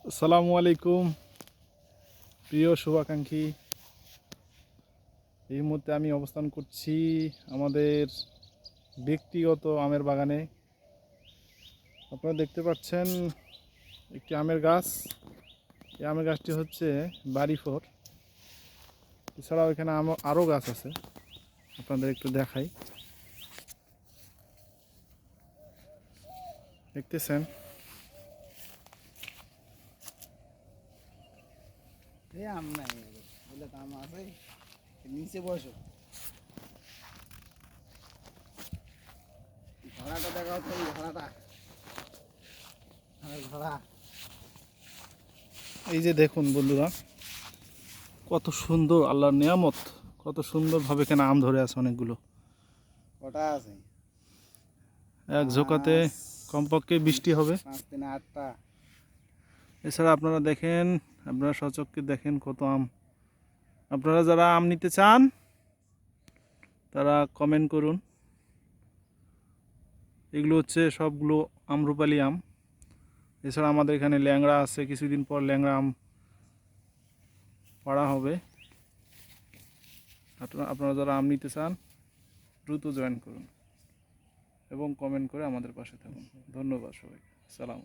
আসসালামু আলাইকুম প্রিয় শুভাকাঙ্ক্ষী। এই মুহূর্তে আমি অবস্থান করছি আমাদের ব্যক্তিগত আমের বাগানে। আপনারা দেখতে পাচ্ছেন একটি আমের গাছ। এই আমের গাছটি হচ্ছে বাড়িফোর। এছাড়াও এখানে আরও গাছ আছে, আপনাদের একটু দেখাই। দেখতেছেন আম নাই বলে তো আম আছে নিচে বসো। ঘোড়াটা দেখাও তো, ঘোড়াটা ঘোড়া। এই যে দেখুন বন্ধুরা, কত সুন্দর আল্লাহর নিয়ামত, কত সুন্দরভাবে এখানে আম ধরে আছে অনেকগুলো। কটা আছে? এক ঝোঁকাতে কমপক্ষে 20টি হবে। 5 3 8টা। এছাড়া আপনারা দেখেন, আপনারা সচক্ষে দেখেন কত আম। আপনারা যারা আম নিতে চান তারা কমেন্ট করুন। এগুলো হচ্ছে সবগুলো আমরুপালি আম। এছাড়া আমাদের এখানে ল্যাংড়া আছে, কিছুদিন পর ল্যাংড়া আম পাড়া হবে। আপনারা যারা আম নিতে চান দ্রুত জয়েন করুন এবং কমেন্ট করে আমাদের পাশে থাকুন। ধন্যবাদ সবাইকে। সালাম।